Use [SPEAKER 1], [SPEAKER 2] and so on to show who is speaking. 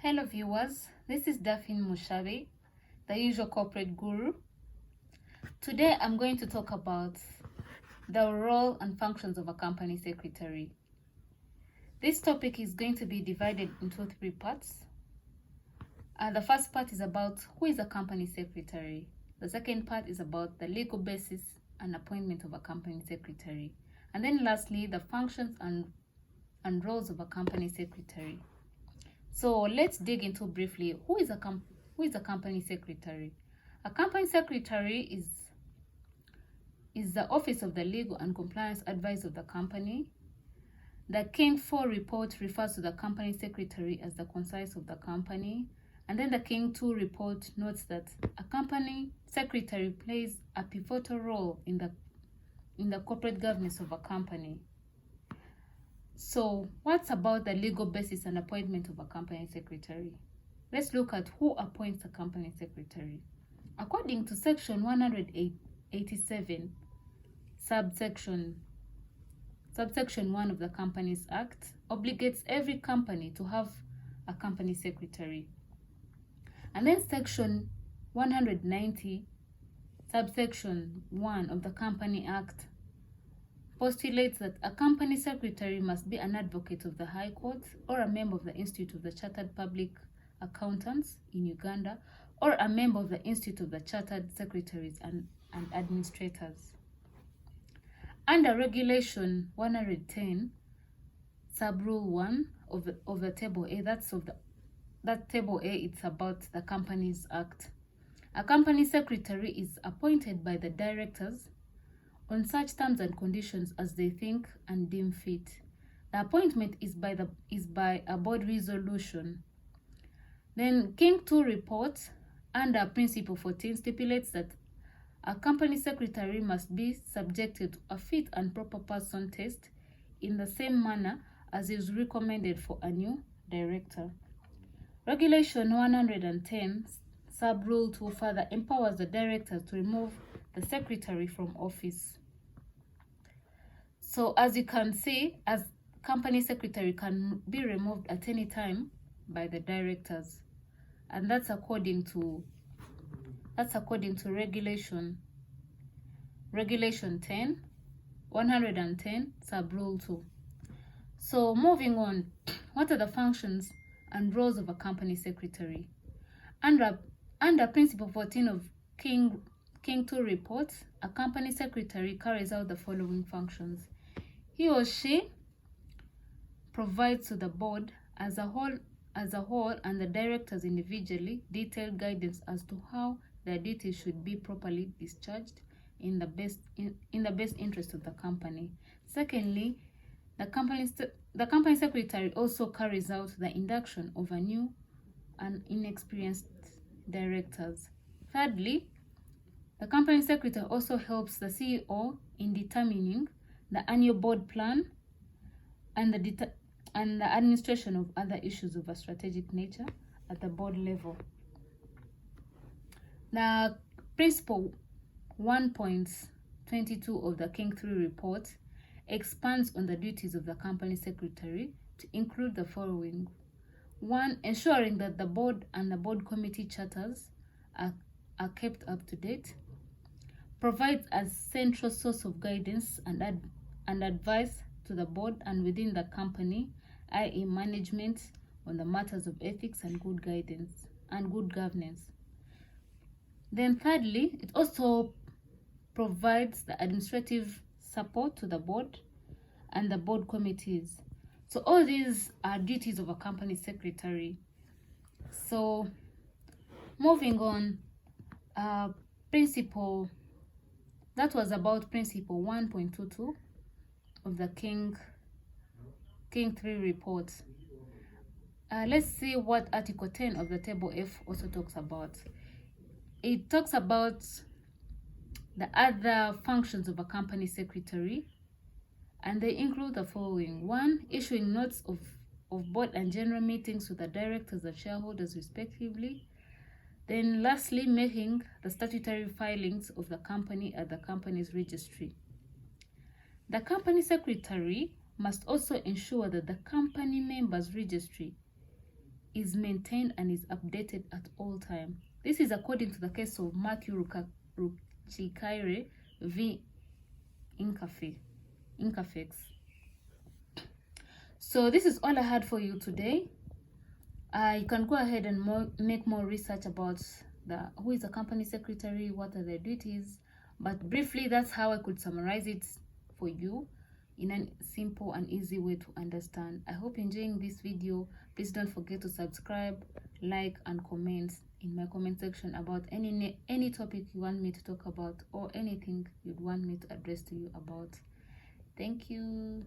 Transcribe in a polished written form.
[SPEAKER 1] Hello viewers, this is Daphne Mushabe, the usual corporate guru. Today I'm going to talk about the role and functions of a company secretary. This topic is going to be divided into 3 parts. The first part is about who is a company secretary. The second part is about the legal basis and appointment of a company secretary. And then lastly, the functions and roles of a company secretary. So let's dig into briefly who is a company secretary. A company secretary is the office of the legal and compliance advisor of the company. The King 4 report refers to the company secretary as the concise of the company. And then the King 2 report notes that a company secretary plays a pivotal role in the corporate governance of a company. So what's about the legal basis and appointment of a company secretary? Let's look at who appoints a company secretary. According to section 187, subsection 1 of the Companies Act, obligates every company to have a company secretary. And then section 190, subsection 1 of the Company Act postulates that a company secretary must be an advocate of the High Court or a member of the Institute of the Chartered Public Accountants in Uganda or a member of the Institute of the Chartered Secretaries and Administrators. Under Regulation 110, Sub-Rule 1 of the Table A, that Table A, it's about the Companies Act. A company secretary is appointed by the directors on such terms and conditions as they think and deem fit. The appointment is by a board resolution. Then King 2 report under Principle 14 stipulates that a company secretary must be subjected to a fit and proper person test in the same manner as is recommended for a new director. Regulation 110 Sub-Rule 2 further empowers the directors to remove the secretary from office. So as you can see, as company secretary can be removed at any time by the directors, and that's according to regulation 110 Sub-Rule 2. So moving on, what are the functions and roles of a company secretary? Under Principle 14 of King 2 report, a company secretary carries out the following functions. He or she provides to the board as a whole and the directors individually detailed guidance as to how their duties should be properly discharged in the best interest of the company. Secondly, the company secretary also carries out the induction of a new and inexperienced directors. Thirdly, the company secretary also helps the CEO in determining the annual board plan and the administration of other issues of a strategic nature at the board level. The Principle 1.22 of the King 3 report expands on the duties of the company secretary to include the following. 1. Ensuring that the board and the board committee charters are kept up to date. Provides a central source of guidance and advice to the board and within the company, i.e. management, on the matters of ethics and good guidance and good governance. Then thirdly, it also provides the administrative support to the board and the board committees. So all these are duties of a company secretary. So moving on, that was about Principle 1.22 of the King 3 report. Let's see what Article 10 of the Table F also talks about. It talks about the other functions of a company secretary, and they include the following. 1. Issuing notes of board and general meetings to the directors and shareholders respectively. Then lastly, making the statutory filings of the company at the company's registry. The company secretary must also ensure that the company members registry is maintained and is updated at all time. This is according to the case of Matthew Ruchikaire v. Incafex. So this is all I had for you today. You can go ahead and make more research about who is a company secretary, what are their duties, but briefly that's how I could summarize it for you in a simple and easy way to understand. I hope you're enjoying this video. Please don't forget to subscribe, like, and comment in my comment section about any topic you want me to talk about or anything you'd want me to address to you about. Thank you.